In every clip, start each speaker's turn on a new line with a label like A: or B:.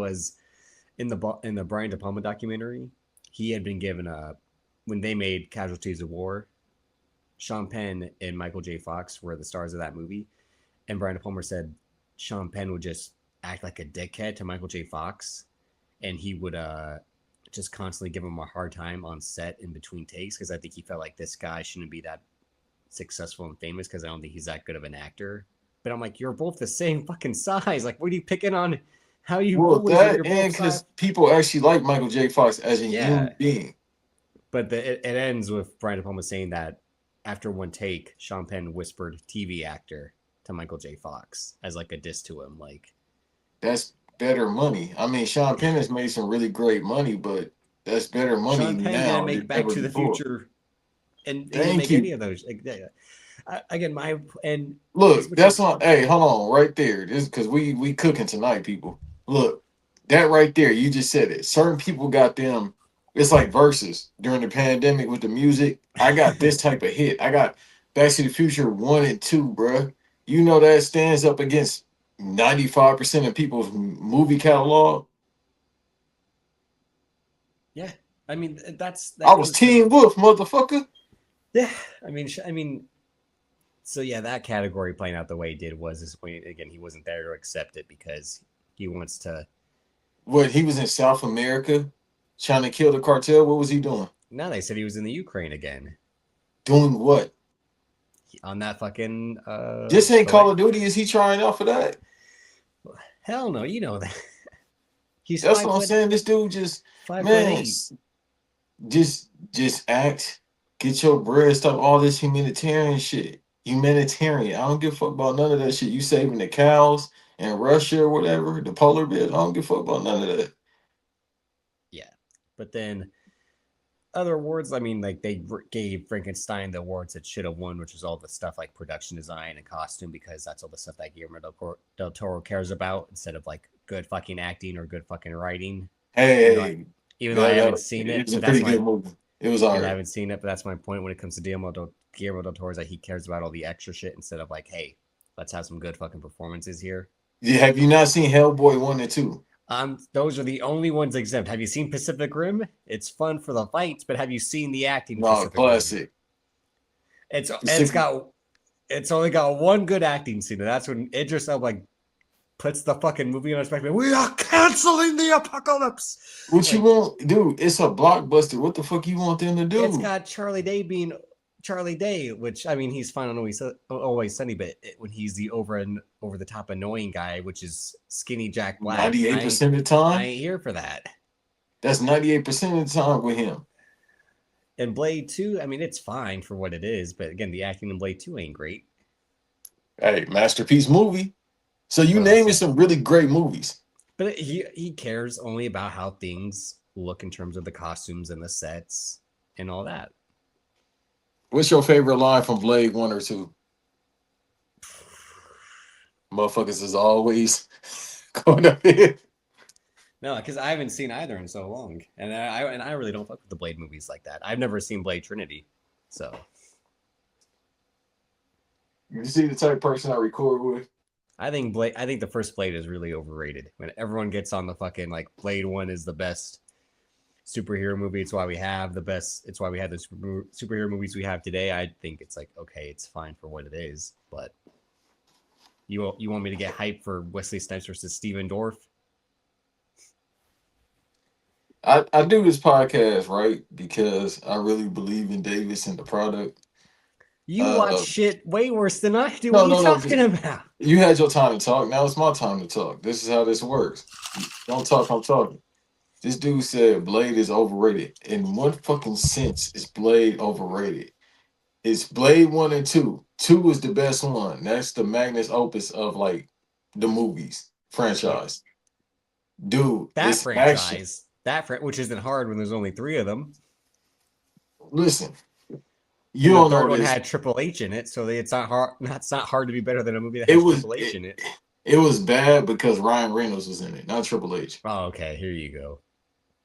A: was in the Brian De Palma documentary. He had been given a when they made Casualties of War. Sean Penn and Michael J. Fox were the stars of that movie, and Brian De Palma said Sean Penn would just act like a dickhead to Michael J. Fox, and he would just constantly give him a hard time on set in between takes because I think he felt like this guy shouldn't be that successful and famous because I don't think he's that good of an actor. But I'm like, you're both the same fucking size. Like, what are you picking on? How you
B: Well,
A: what is it? You're
B: that
A: both
B: and
A: size.
B: because people actually like Michael J. Fox as a
A: Yeah,
B: human being.
A: but it ends with Brian De Palma saying that after one take, Sean Penn whispered "TV actor" to Michael J. Fox as like a diss to him. Like,
B: That's better money. I mean, Sean Penn has made some really great money, but that's better money
A: Sean Penn didn't
B: now
A: make
B: than
A: Back
B: ever
A: to the
B: before.
A: Future, and he didn't
B: Thank
A: make any
B: you.
A: of those. Like, again, my and this is
B: Look,
A: what you
B: that's not. Hey, hold on, right there. This because we cooking tonight, people. Look, that right there. You just said it. Certain people got them. It's like verses during the pandemic with the music. I got this type of hit. I got Back to the Future 1 and 2, bruh. You know that stands up against 95% of people's movie catalog.
A: yeah. I mean,
B: I
A: that
B: was
A: goes to
B: Teen Wolf, motherfucker.
A: yeah. I mean, so yeah, that category playing out the way it did was disappointing. Again, he wasn't there to accept it because he wants to.
B: What, he was in South America trying to kill the cartel? What was he doing?
A: Now they said he was in the Ukraine again
B: Doing what?
A: on that fucking
B: This ain't
A: the
B: Call
A: way.
B: of Duty. Is he trying out for that?
A: Hell no, you know that he's
B: That's
A: five
B: what I'm
A: foot
B: saying. This dude just,
A: 5 foot
B: man,
A: 8.
B: just act, get your bread, stop all this humanitarian shit. Humanitarian. I don't give a fuck about none of that shit. You saving the cows in Russia or whatever, the polar bears. I don't give a fuck about none of that.
A: Yeah, but then other awards. I mean, like they gave Frankenstein the awards it should have won, which is all the stuff like production design and costume, because that's all the stuff that Guillermo del Toro cares about, instead of like good fucking acting or good fucking writing. Even though I,
B: Hey,
A: even though I haven't
B: that
A: seen
B: it
A: it,
B: was
A: but
B: a
A: that's
B: pretty
A: my
B: good movie. It was
A: even though I
B: alright.
A: haven't seen it, but that's my point when it comes to Guillermo del Toro is that he cares about all the extra shit instead of like, hey, let's have some good fucking performances here.
B: Yeah, have you not seen Hellboy 1 and 2?
A: Those are the only ones exempt. Have you seen Pacific Rim? It's fun for the fights, but have you seen the acting in
B: No,
A: Pacific Rim?
B: classic.
A: It's
B: Pacific.
A: got it's only got one good acting scene, and that's when Idris Elba like puts the fucking movie on its back. We are canceling the apocalypse.
B: What you
A: Like
B: want, dude? It's a blockbuster. What the fuck you want them to
A: it's
B: do?
A: got Charlie Day being Charlie Day, which I mean he's fine on Always Sunny, but when he's the over the top annoying guy, which is skinny Jack Black,
B: 98% of the
A: I
B: time.
A: ain't here for that.
B: That's 98% of the time with him.
A: And Blade 2, I mean, it's fine for what it is, but again, the acting in Blade 2 ain't great.
B: Hey, masterpiece movie. So you
A: But
B: naming
A: also,
B: some really great movies.
A: but he cares only about how things look in terms of the costumes and the sets and all that.
B: What's your favorite line from Blade 1 or 2? Motherfuckers is always going up here.
A: No, because I haven't seen either in so long, and I really don't fuck with the Blade movies like that. I've never seen Blade Trinity, so
B: You see the type of person I record with?
A: I think the first Blade is really overrated. When everyone gets on the fucking like Blade One is the best superhero movie. It's why we have the best. It's why we have the superhero movies we have today. I think it's like okay, it's fine for what it is. But you want me to get hyped for Wesley Snipes versus Steven Dorff?
B: I do this podcast, right? Because I really believe in Davis and the product.
A: You watch
B: Uh
A: shit way worse than I do. What
B: no,
A: are you
B: no, no.
A: talking about?
B: You had your time to talk. Now it's my time to talk. This is how this works. Don't talk, I'm talking. This dude said Blade is overrated. In what fucking sense is Blade overrated? It's Blade 1 and 2. 2 is the best one. That's the magnus opus of like the movies
A: Yeah,
B: franchise. Dude,
A: that
B: it's action.
A: franchise, which isn't hard when there's only three of them,
B: Listen, you
A: and the
B: don't
A: third
B: know
A: one
B: this.
A: had Triple H in it, so it's not hard. It's not hard to be better than a movie that
B: It
A: has
B: was
A: Triple H in it.
B: it was bad because Ryan Reynolds was in it, not Triple H.
A: Oh, okay, here you go.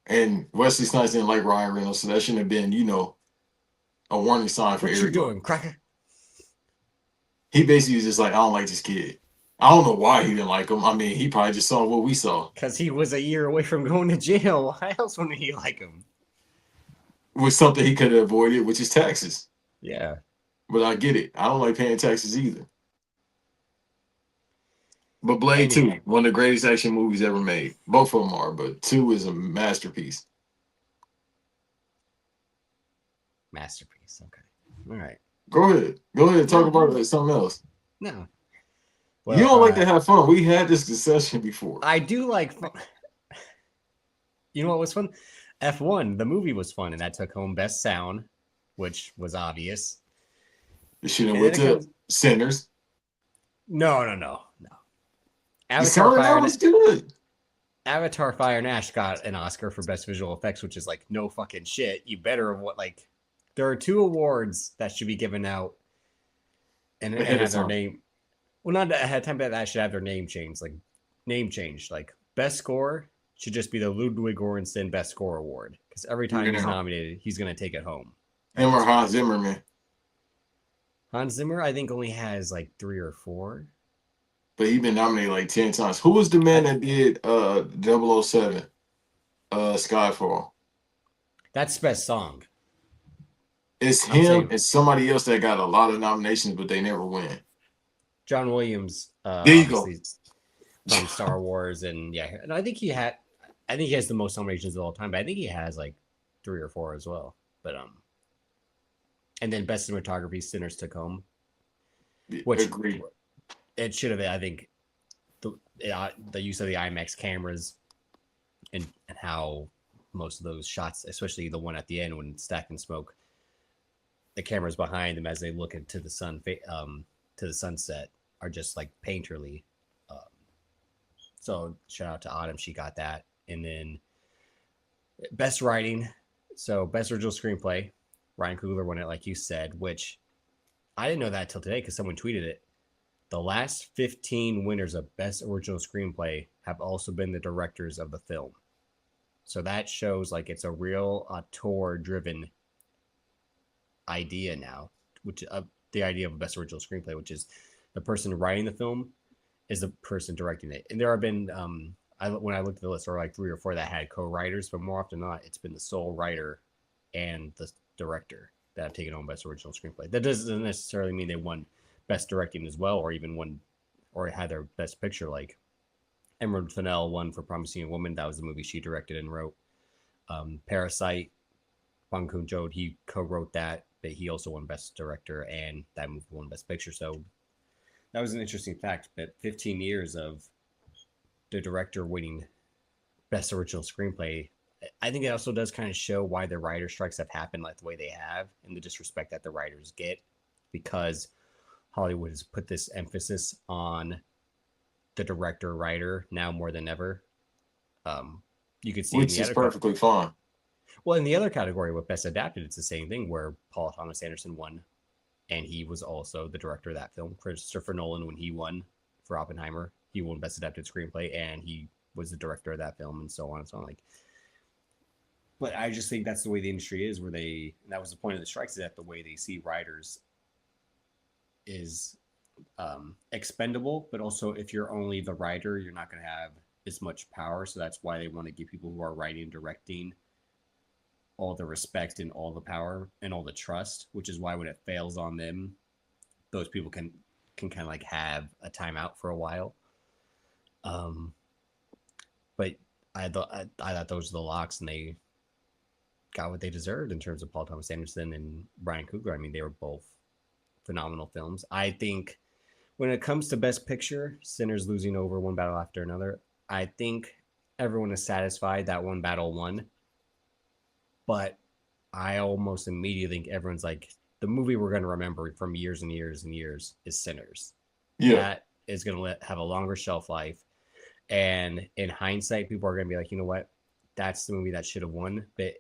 B: And Wesley Snipes didn't like Ryan Reynolds, so that shouldn't have been, a warning sign for
A: What you
B: everybody.
A: doing, cracker?
B: He basically was just like, I don't like this kid. I don't know why he didn't like him. I mean, he probably just saw what we saw.
A: Because he was a year away from going to jail. Why else wouldn't he like him?
B: Was something he could have avoided, which is taxes.
A: Yeah.
B: But I get it. I don't like paying taxes either. But Blade
A: Anyway,
B: 2, one of the greatest action movies ever made. Both of them are, but 2 is a masterpiece.
A: masterpiece. Okay. All right.
B: Go ahead. Go ahead. Talk
A: No,
B: about it like something else.
A: no.
B: You
A: Well,
B: don't like to have fun. We had this discussion before.
A: I do like. You know what was fun? F1. The movie was fun, and that took home best sound, which was obvious.
B: You should have
A: And then
B: went
A: it
B: to
A: comes.
B: Sinners.
A: No.
B: The
A: Avatar
B: sound of
A: Fire
B: that
A: and
B: was good.
A: Avatar Fire and Ash got an Oscar for best visual effects, which is like no fucking shit. You better have what like. There are two awards that should be given out and
B: Ahead of
A: have their
B: time.
A: name. Well, not ahead of time, but that should have their name changed. Like name changed. Like best score should just be the Ludwig Göransson Best Score Award because every time he's
B: Yeah.
A: nominated, he's gonna take it home at
B: And we're
A: this point.
B: Hans Zimmer, man.
A: Hans Zimmer, I think, only has like three or four.
B: But he been nominated like 10 times. Who was the man
A: I,
B: that did 007 Skyfall?
A: that's best song.
B: It's
A: I'm
B: him
A: saying
B: and somebody else that got a lot of nominations, but they never win.
A: John Williams,
B: There you go.
A: obviously from Star Wars, and yeah, and I think he had, I think he has the most nominations of all time, but I think he has like three or four as well. But and then best cinematography, Sinners took home, which
B: Agreed.
A: it should have. I think the use of the IMAX cameras and how most of those shots, especially the one at the end when Stack and Smoke, the cameras behind them as they look into the to the sunset are just like painterly. Um, so shout out to Autumn, she got that, and then best writing. So best original screenplay, Ryan Coogler won it, like you said, which I didn't know that till today because someone tweeted it. The last 15 winners of best original screenplay have also been the directors of the film. So that shows like it's a real auteur driven idea now, which the idea of a best original screenplay, which is the person writing the film is the person directing it. And there have been, when I looked at the list, there were like three or four that had co-writers, but more often than not, it's been the sole writer and the director that have taken home best original screenplay. That doesn't necessarily mean they won best directing as well, or even won or had their best picture. Like Emerald Fennell won for Promising Young Woman. That was the movie she directed and wrote. Parasite, Bong Joon-ho, he co-wrote that, but he also won Best Director, and that movie won Best Picture. So that was an interesting fact. But 15 years of the director winning Best Original Screenplay, I think it also does kind of show why the writer strikes have happened like the way they have, and the disrespect that the writers get, because Hollywood has put this emphasis on the director writer now more than ever. You could see in
B: Which
A: the
B: is
A: other
B: perfectly fine.
A: well, in the other category with Best Adapted, it's the same thing where Paul Thomas Anderson won, and he was also the director of that film. Christopher Nolan, when he won for Oppenheimer, he won Best Adapted Screenplay, and he was the director of that film, and so on and so on. Like, but I just think that's the way the industry is, where and that was the point of the strikes, is that the way they see writers is expendable, but also if you're only the writer, you're not going to have as much power. So that's why they want to give people who are writing and directing all the respect and all the power and all the trust, which is why when it fails on them, those people can kind of like have a timeout for a while. Um, but I thought those were the locks, and they got what they deserved in terms of Paul Thomas Anderson and Brian Coogler. I mean, they were both phenomenal films. I think when it comes to Best Picture, Sinners losing over one battle after another, I think everyone is satisfied that one battle won. But I almost immediately think everyone's like, the movie we're going to remember from years and years and years is Sinners.
B: Yeah.
A: That is going to have a longer shelf life. And in hindsight, people are going to be like, you know what? That's the movie that should have won. But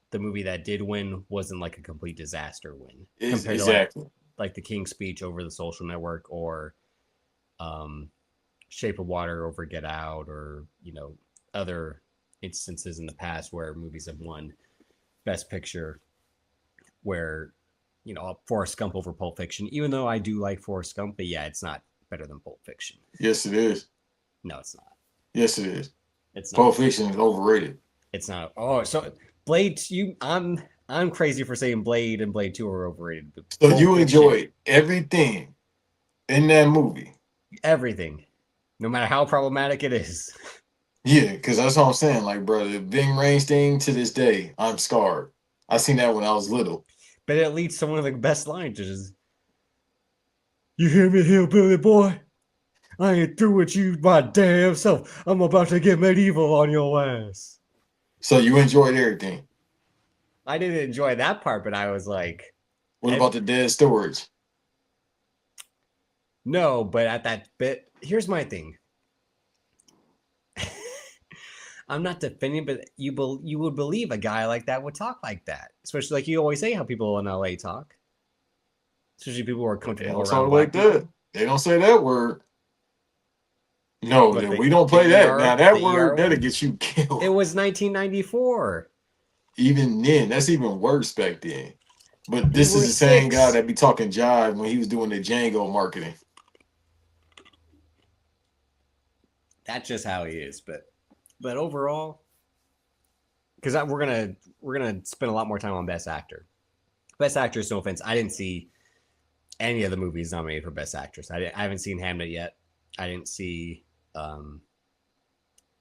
A: the movie that did win wasn't like a complete disaster win compared to
B: Exactly.
A: like the King's Speech over the Social Network, or um, Shape of Water over Get Out, or other instances in the past where movies have won Best Picture, where Forrest Gump over Pulp Fiction. Even though I do like Forrest Gump, but yeah, it's not better than Pulp Fiction.
B: Yes, it is.
A: No, it's not.
B: Yes, it is.
A: It's not.
B: Pulp Fiction is overrated.
A: It's not. Oh, so Blade. I'm crazy for saying Blade and Blade Two are overrated. But
B: So
A: Pulp
B: you
A: Fiction,
B: enjoyed everything in that movie.
A: everything, no matter how problematic it is.
B: Yeah, because that's what I'm saying. Like, bro, the Ving Rhames thing to this day, I'm scarred. I seen that when I was little.
A: But it leads to one of the best lines, which is, "You hear me, hillbilly boy? I ain't through with you, my damn self. I'm about to get medieval on your ass."
B: So you enjoyed everything.
A: I didn't enjoy that part, but I was like,
B: What
A: ev-
B: about the dead storage?
A: no. But at that bit, here's my thing. I'm not defending, but you would believe a guy like that would talk like that, especially like you always say how people in LA talk, especially people who are
B: But they
A: comfortable
B: don't
A: around
B: talk like
A: black
B: that.
A: people.
B: They don't say that word. No,
A: But
B: then we don't
A: the
B: play that. Now
A: the
B: that
A: ER
B: word that'll
A: word,
B: get you
A: it
B: killed.
A: was 1994.
B: Even then, that's even worse back then. But
A: We
B: this is
A: were
B: the same guy
A: 6.
B: that be talking jive when he was doing the Django marketing.
A: That's just how he is. But overall, because we're gonna spend a lot more time on Best Actor. Best Actress, no offense, I didn't see any of the movies nominated for Best Actress. I haven't seen Hamnet yet. I didn't see um,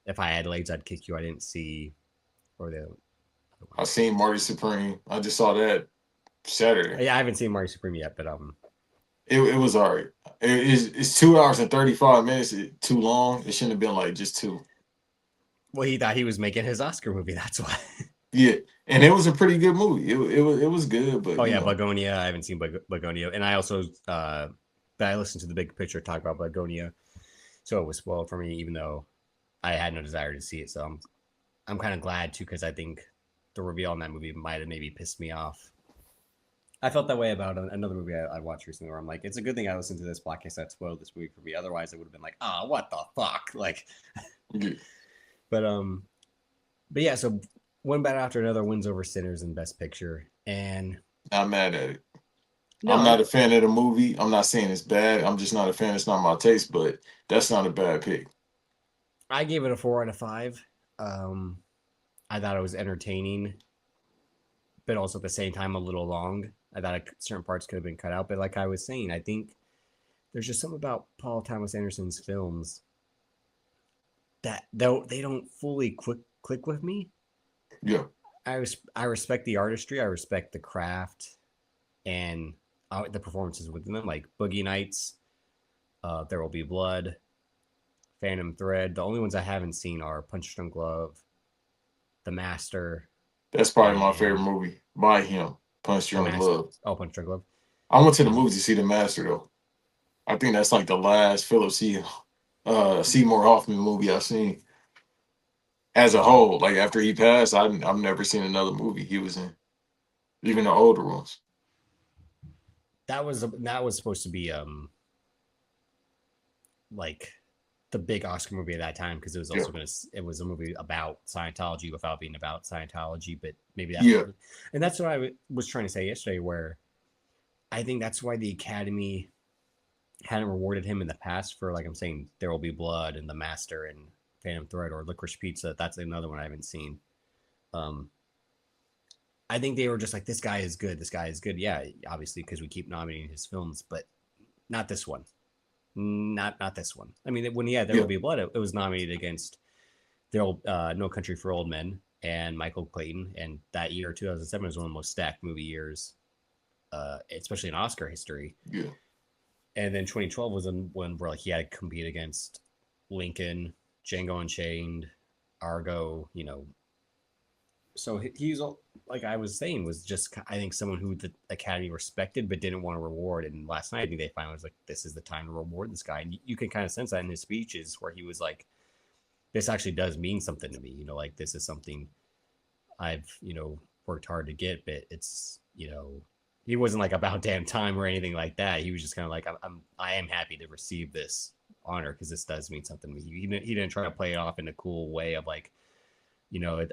A: If I Had Legs, I'd Kick You. I didn't see or the other
B: I
A: one.
B: seen Marty Supreme. I just saw that Saturday.
A: Yeah, I haven't seen Marty Supreme yet, but
B: It was all right. It's 2 hours and 35 minutes. Too long. It shouldn't have been like just two.
A: well, he thought he was making his Oscar movie. That's why.
B: Yeah, and it was a pretty good movie. It was good, but
A: Oh yeah, Begonia. I haven't seen Begonia, and I also but I listened to the Big Picture talk about Begonia, so it was spoiled for me, even though I had no desire to see it. So I'm kind of glad too because I think the reveal in that movie might have maybe pissed me off. I felt that way about another movie I watched recently, where I'm like, it's a good thing I listened to this podcast that spoiled this movie for me. Otherwise, it would have been like, ah, oh, what the fuck, like.
B: yeah,
A: But but yeah, so one battle after another wins over Sinners in Best Picture, and
B: not mad at it. I'm
A: no,
B: not a fan of the movie. I'm not saying it's bad. I'm just not a fan. It's not my taste, but that's not a bad pick.
A: I gave it a 4 out of 5. Um, I thought it was entertaining, but also at the same time a little long. I thought certain parts could have been cut out, but like I was saying, I think there's just something about Paul Thomas Anderson's films that though they don't fully click with me.
B: Yeah,
A: I respect the artistry, I respect the craft, and the performances within them, like Boogie Nights, There Will Be Blood, Phantom Thread. The only ones I haven't seen are Punch Drunk Glove, The Master,
B: that's probably my favorite
A: and
B: movie by him. Punch
A: The
B: Drunk
A: Master.
B: Love.
A: Oh, Punch Drunk Glove.
B: I went to the
A: Um,
B: movies to see The Master though. I think that's like the last Philip Seymour Hoffman movie I've seen as a
A: um,
B: whole. Like after he passed, I've never seen another movie he was in, even the older ones.
A: that was supposed to be like the big Oscar movie at that time because it was
B: Yeah,
A: also it was a movie about Scientology without being about Scientology, but maybe that
B: yeah,
A: and that's what I was trying to say yesterday, where I think that's why the Academy hadn't rewarded him in the past for, like I'm saying, There Will Be Blood and The Master and Phantom Thread or Licorice Pizza. That's another one I haven't seen. Um, I think they were just like, this guy is good. This guy is good. Yeah, obviously because we keep nominating his films, but not this one. Not this one. I mean, when There
B: yeah.
A: Will Be Blood, it was nominated against No Country for Old Men and Michael Clayton, and that year 2007 was one of the most stacked movie years, especially in Oscar history.
B: Yeah.
A: And then 2012 was one where like he had to compete against Lincoln, Django Unchained, Argo. So he's like I was saying, was just I think someone who the Academy respected but didn't want to reward. And last night I think they finally was like, this is the time to reward this guy. And you can kind of sense that in his speeches where he was like, this actually does mean something to me. Like this is something I've worked hard to get, but he wasn't like about damn time or anything like that. He was just kind of like, I am happy to receive this honor because this does mean something to me. He didn't try to play it off in a cool way of like,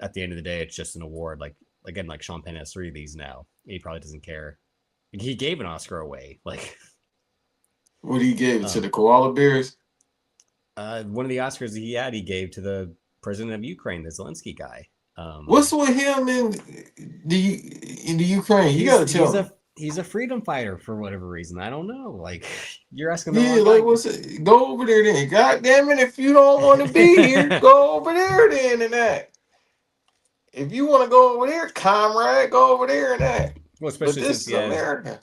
A: at the end of the day, it's just an award. Like again, like Sean Penn has 3 of these now. He probably doesn't care. He gave an Oscar away. Like
B: What he gave it to
A: Um,
B: the koala bears?
A: one of the Oscars he gave to the president of Ukraine, the Zelensky guy.
B: What's with him in the Ukraine? You gotta tell me.
A: He's a freedom fighter for whatever reason. I don't know. Like you're asking the
B: Yeah,
A: wrong
B: like
A: guy.
B: what's it? Go over there then. God damn it! If you don't want to be here, go over there then and act. If you want to go over there, comrade, go over there and act.
A: Well,
B: But
A: especially
B: this
A: since
B: is America.